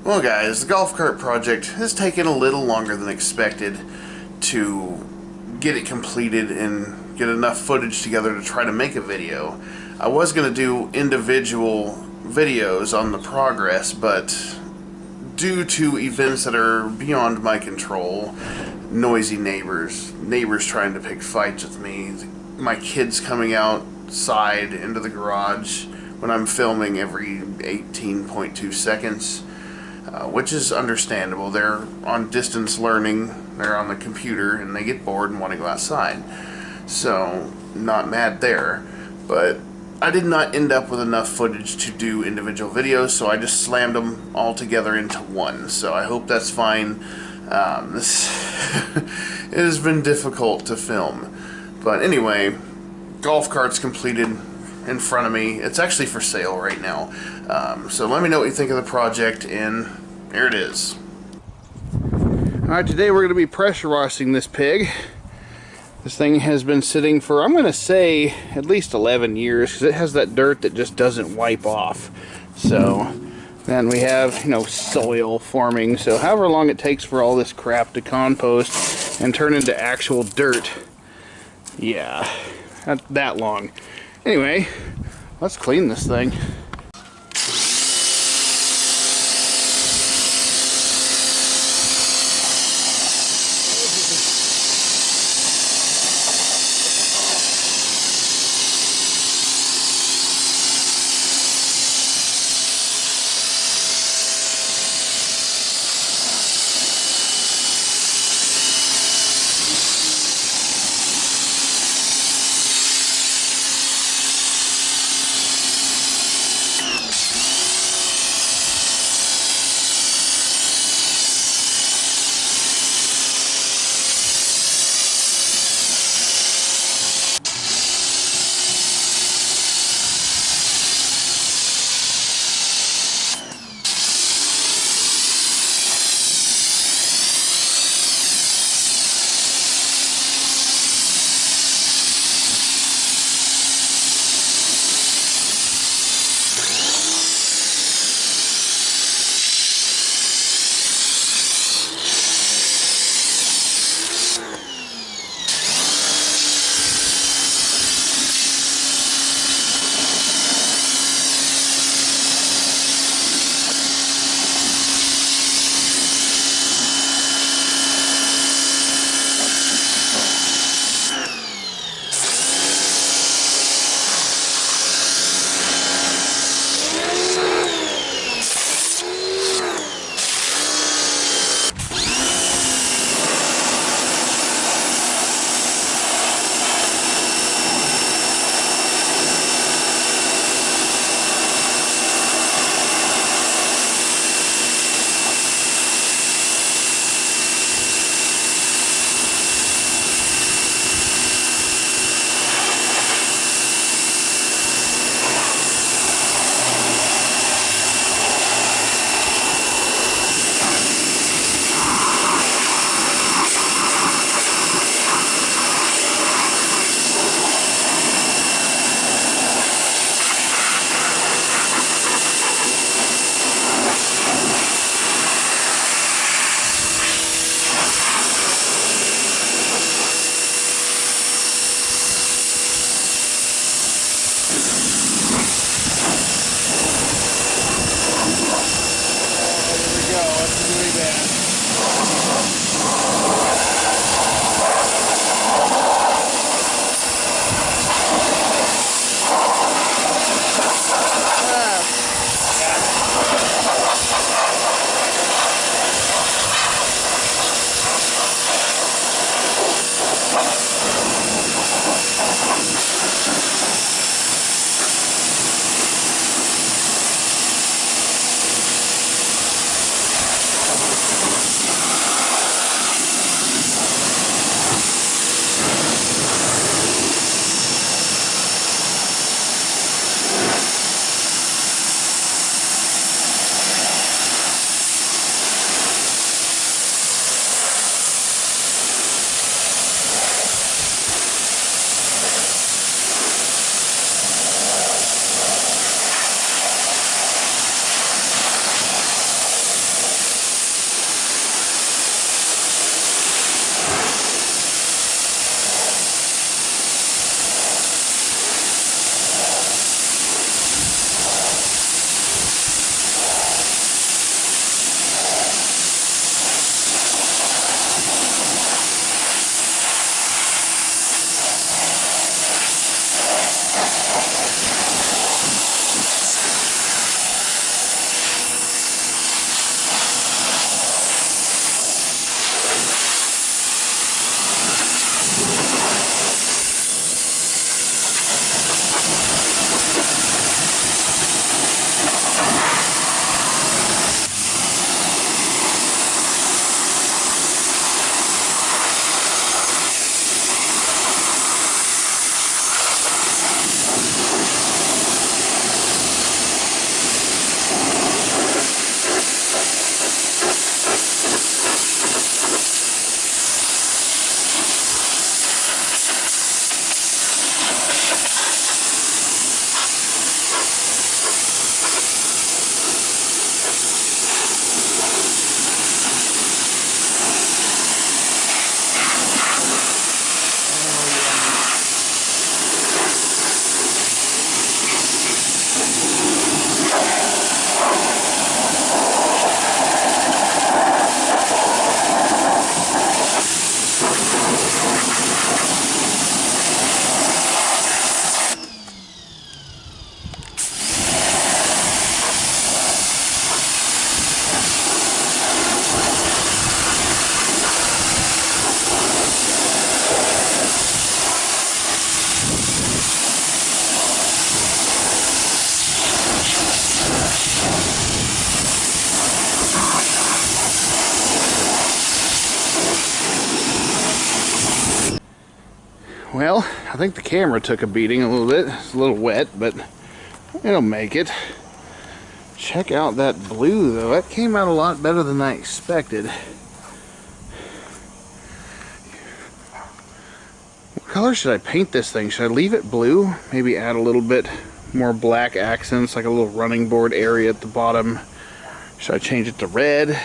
Well guys, the golf cart project has taken a little longer than expected to get it completed and get enough footage together to try to make a video. I was going to do individual videos on the progress, but due to events that are beyond my control, noisy neighbors trying to pick fights with me, my kids coming outside into the garage when I'm filming every 18.2 seconds, which is understandable. They're on distance learning, they're on the computer, and they get bored and want to go outside. So, not mad there. But I did not end up with enough footage to do individual videos, so I just slammed them all together into one. So I hope that's fine. It has been difficult to film. But anyway, golf cart's completed in front of me. It's actually for sale right now. So let me know what you think of the project, and there it is. Alright, today we're going to be pressure washing this pig. This thing has been sitting for, I'm going to say, at least 11 years, because it has that dirt that just doesn't wipe off. So then we have, soil forming. So however long it takes for all this crap to compost and turn into actual dirt, yeah, not that long. Anyway, let's clean this thing. Well, I think the camera took a beating a little bit. It's a little wet, but it'll make it. Check out that blue, though. That came out a lot better than I expected. What color should I paint this thing? Should I leave it blue? Maybe add a little bit more black accents, like a little running board area at the bottom. Should I change it to red?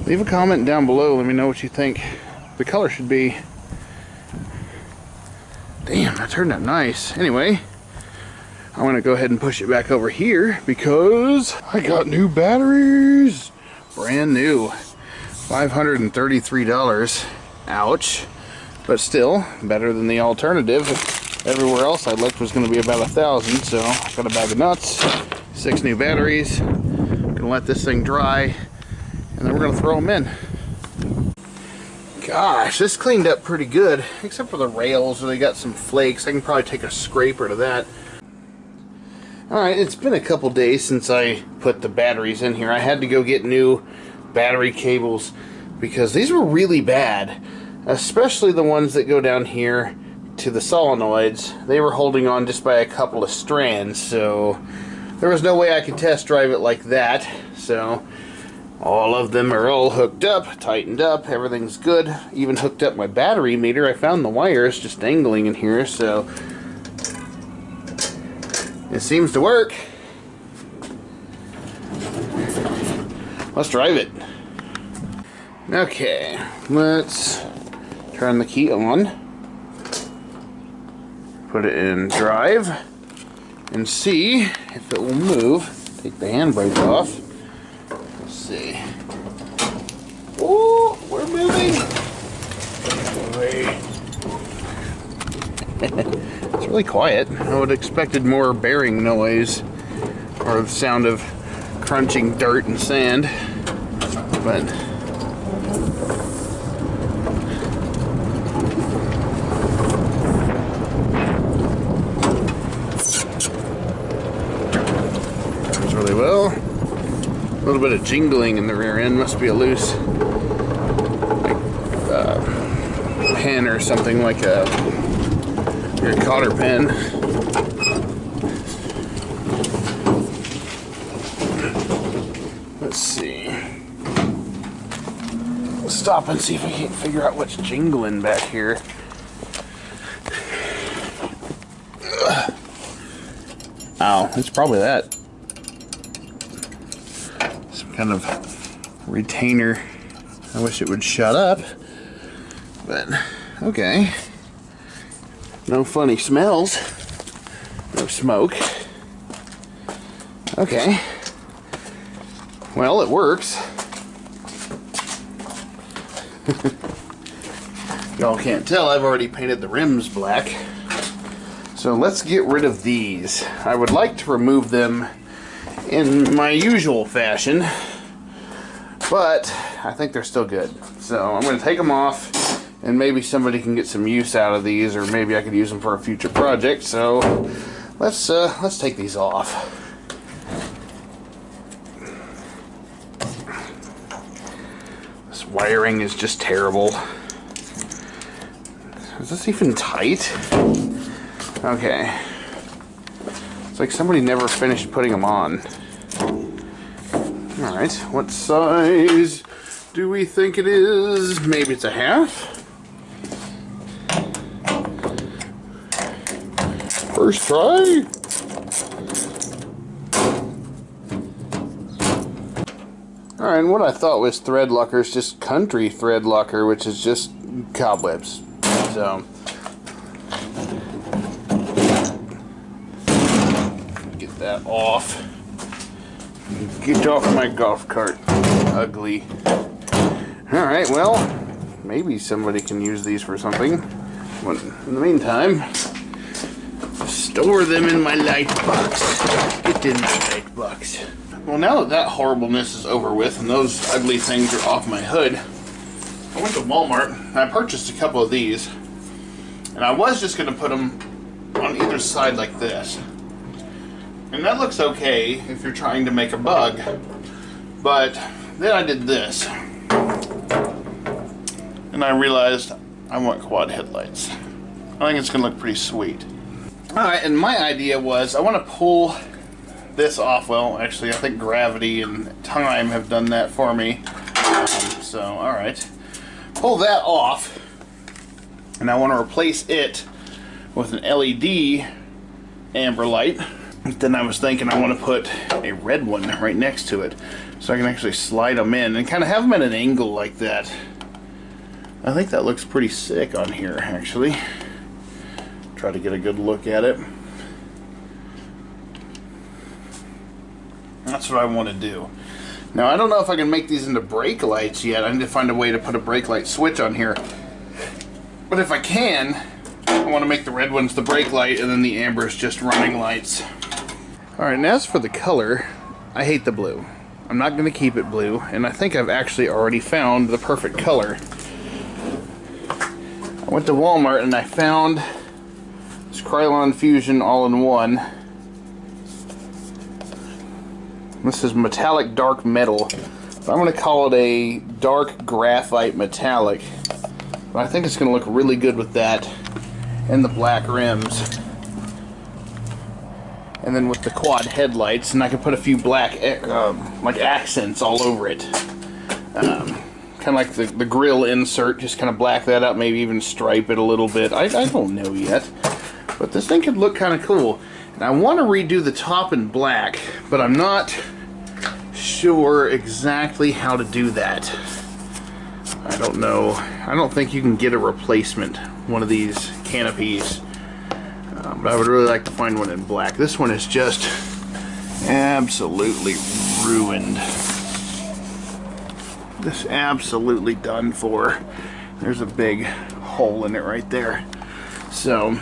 Leave a comment down below. Let me know what you think the color should be. Damn, that turned out nice. Anyway, I'm gonna go ahead and push it back over here because I got new batteries. Brand new. $533. Ouch. But still, better than the alternative. Everywhere else I looked was gonna be about $1,000, so I got a bag of nuts, 6 new batteries. Gonna let this thing dry, and then we're gonna throw them in. Gosh, this cleaned up pretty good, except for the rails where they got some flakes. I can probably take a scraper to that. Alright, it's been a couple days since I put the batteries in here. I had to go get new battery cables because these were really bad, especially the ones that go down here to the solenoids. They were holding on just by a couple of strands, so there was no way I could test drive it like that. So all of them are all hooked up, tightened up, everything's good. Even hooked up my battery meter. I found the wires just dangling in here, so it seems to work. Let's drive it. Okay, let's turn the key on, put it in drive, and see if it will move. Take the handbrake off. Let's see. Oh, we're moving. It's really quiet. I would have expected more bearing noise or the sound of crunching dirt and sand, but works really well. A little bit of jingling in the rear end. Must be a loose pen or something, like a cotter pen. Let's see. Let's stop and see if we can figure out what's jingling back here. Oh, it's probably that. Some kind of retainer. I wish it would shut up, but okay. No funny smells. No smoke. Okay. Well, it works. Y'all can't tell, I've already painted the rims black. So let's get rid of these. I would like to remove them in my usual fashion, but I think they're still good. So I'm going to take them off, and maybe somebody can get some use out of these, or maybe I could use them for a future project. So let's take these off. This wiring is just terrible. Is this even tight? Okay. It's like somebody never finished putting them on. Alright, what size do we think it is? Maybe it's a half? First try? Alright, and what I thought was thread locker is just country thread locker, which is just cobwebs. So get that off. Get off my golf cart, ugly. Alright, well, maybe somebody can use these for something. But in the meantime, store them in my light box. Get in my light box. Well, now that that horribleness is over with and those ugly things are off my hood, I went to Walmart and I purchased a couple of these. And I was just going to put them on either side like this. And that looks okay if you're trying to make a bug. But then I did this. And I realized I want quad headlights. I think it's going to look pretty sweet. Alright, and my idea was I want to pull this off. Well, actually, I think gravity and time have done that for me. So, alright. Pull that off. And I want to replace it with an LED amber light. Then I was thinking I want to put a red one right next to it, so I can actually slide them in and kind of have them at an angle like that. I think that looks pretty sick on here, actually. Try to get a good look at it. That's what I want to do. Now, I don't know if I can make these into brake lights yet. I need to find a way to put a brake light switch on here. But if I can, I want to make the red ones the brake light and then the ambers just running lights. Alright, and as for the color, I hate the blue. I'm not going to keep it blue, and I think I've actually already found the perfect color. I went to Walmart and I found this Krylon Fusion all-in-one. This is metallic dark metal. I'm going to call it a dark graphite metallic. But I think it's going to look really good with that and the black rims. And then with the quad headlights, and I can put a few black like accents all over it. Kind of like the grill insert, just kind of black that up, maybe even stripe it a little bit. I don't know yet, but this thing could look kind of cool. And I want to redo the top in black, but I'm not sure exactly how to do that. I don't know. I don't think you can get a replacement one of these canopies. But I would really like to find one in black. This one is just absolutely ruined. This absolutely done for. There's a big hole in it right there. So,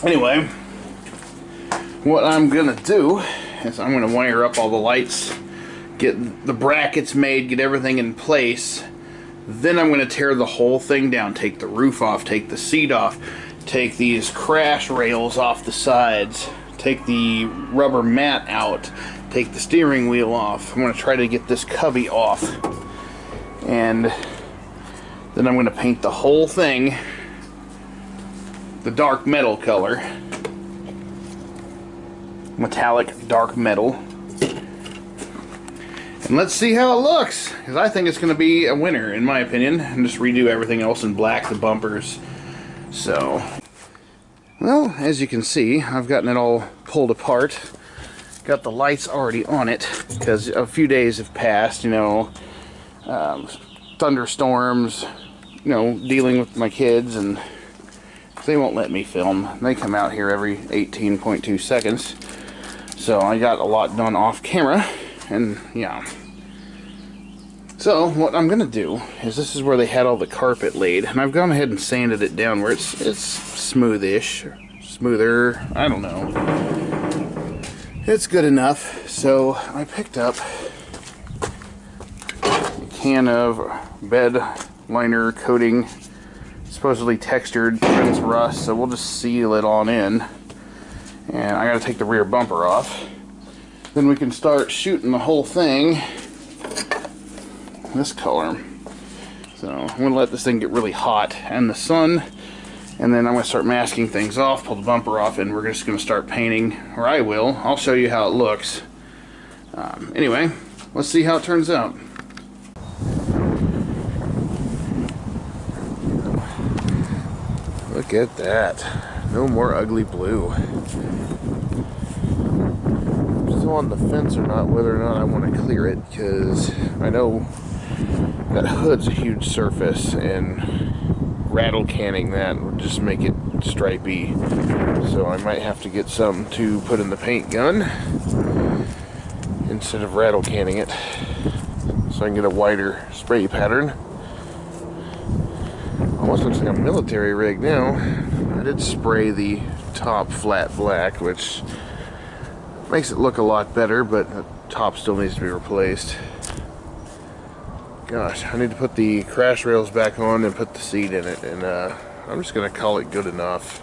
anyway, what I'm gonna do is I'm gonna wire up all the lights, get the brackets made, get everything in place. Then I'm gonna tear the whole thing down, take the roof off, take the seat off, take these crash rails off the sides, take the rubber mat out, take the steering wheel off. I'm going to try to get this cubby off, and then I'm going to paint the whole thing the dark metal color, metallic dark metal, and let's see how it looks, because I think it's going to be a winner in my opinion, and just redo everything else in black, the bumpers. So, well, as you can see, I've gotten it all pulled apart. Got the lights already on it, because a few days have passed, you know, thunderstorms, you know, dealing with my kids, and they won't let me film. They come out here every 18.2 seconds. So I got a lot done off camera, and yeah. So what I'm gonna do is, this is where they had all the carpet laid, and I've gone ahead and sanded it down where it's smoothish, smoother, I don't know. It's good enough. So I picked up a can of bed liner coating, supposedly textured, prevents rust, so we'll just seal it on in. And I gotta take the rear bumper off. Then we can start shooting the whole thing this color. So I'm going to let this thing get really hot in the sun, and then I'm going to start masking things off, pull the bumper off, and we're just going to start painting, or I will. I'll show you how it looks. Anyway, let's see how it turns out. Look at that. No more ugly blue. I'm still on the fence or not whether or not I want to clear it, because I know that hood's a huge surface, and rattle canning that would just make it stripey. So I might have to get some to put in the paint gun instead of rattle canning it, so I can get a wider spray pattern. Almost looks like a military rig now. I did spray the top flat black, which makes it look a lot better, but the top still needs to be replaced. Gosh, I need to put the crash rails back on and put the seat in it, and I'm just going to call it good enough.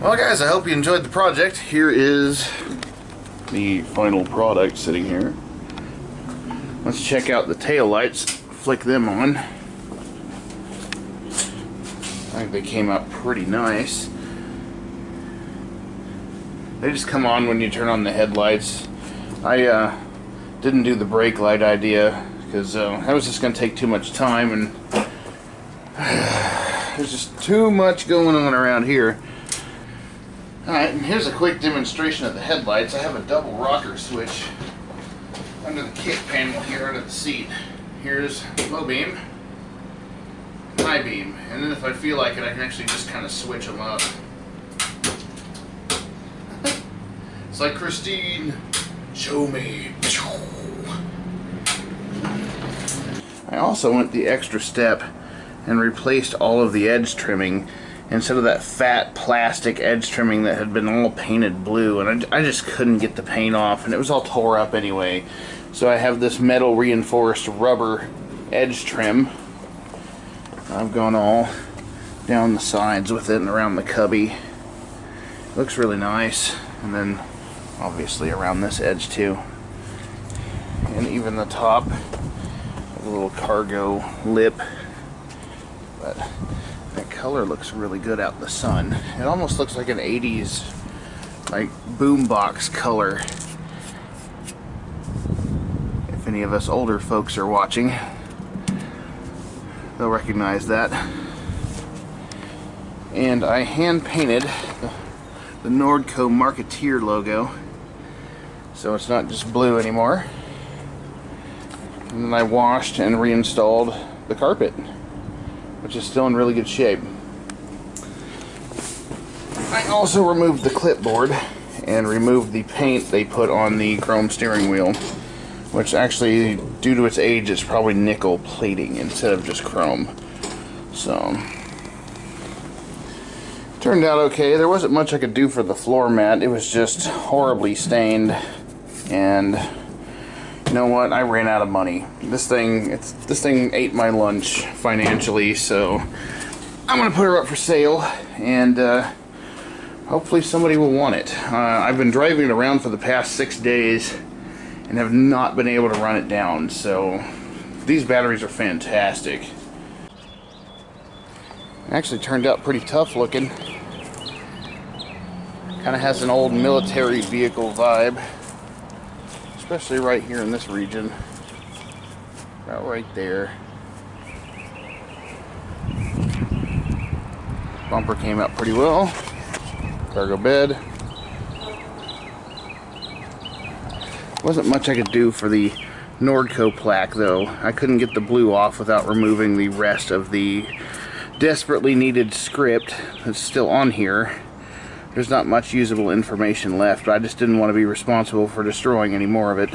Well guys, I hope you enjoyed the project. Here is the final product sitting here. Let's check out the tail lights, flick them on. I think they came out pretty nice. They just come on when you turn on the headlights. I didn't do the brake light idea because that was just going to take too much time, and there's just too much going on around here. Alright, and here's a quick demonstration of the headlights. I have a double rocker switch under the kick panel here under the seat. Here's low beam, high beam, and then if I feel like it, I can actually just kind of switch them up. It's like Christine, show me. I also went the extra step and replaced all of the edge trimming instead of that fat plastic edge trimming that had been all painted blue, and I just couldn't get the paint off, and it was all tore up anyway. So I have this metal reinforced rubber edge trim. I've gone all down the sides with it and around the cubby. Looks really nice, and then obviously around this edge too, and even the top, a little cargo lip. But that color looks really good out in the sun. It almost looks like an 80s like boombox color. If any of us older folks are watching, they'll recognize that. And I hand painted the Nordco Marketeer logo, so it's not just blue anymore. And then I washed and reinstalled the carpet, which is still in really good shape. I also removed the clipboard and removed the paint they put on the chrome steering wheel, which actually, due to its age, is probably nickel plating instead of just chrome. So, turned out okay. There wasn't much I could do for the floor mat. It was just horribly stained, and you know what? I ran out of money. This thing ate my lunch financially, so I'm gonna put her up for sale, and hopefully somebody will want it. I've been driving it around for the past 6 days and have not been able to run it down, so these batteries are fantastic. It actually turned out pretty tough looking. Kind of has an old military vehicle vibe, especially right here in this region. About right there. Bumper came out pretty well. Cargo bed. Wasn't much I could do for the Nordco plaque though. I couldn't get the blue off without removing the rest of the desperately needed script that's still on here. There's not much usable information left, but I just didn't want to be responsible for destroying any more of it.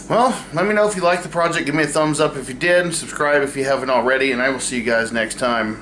Well, let me know if you liked the project. Give me a thumbs up if you did, subscribe if you haven't already, and I will see you guys next time.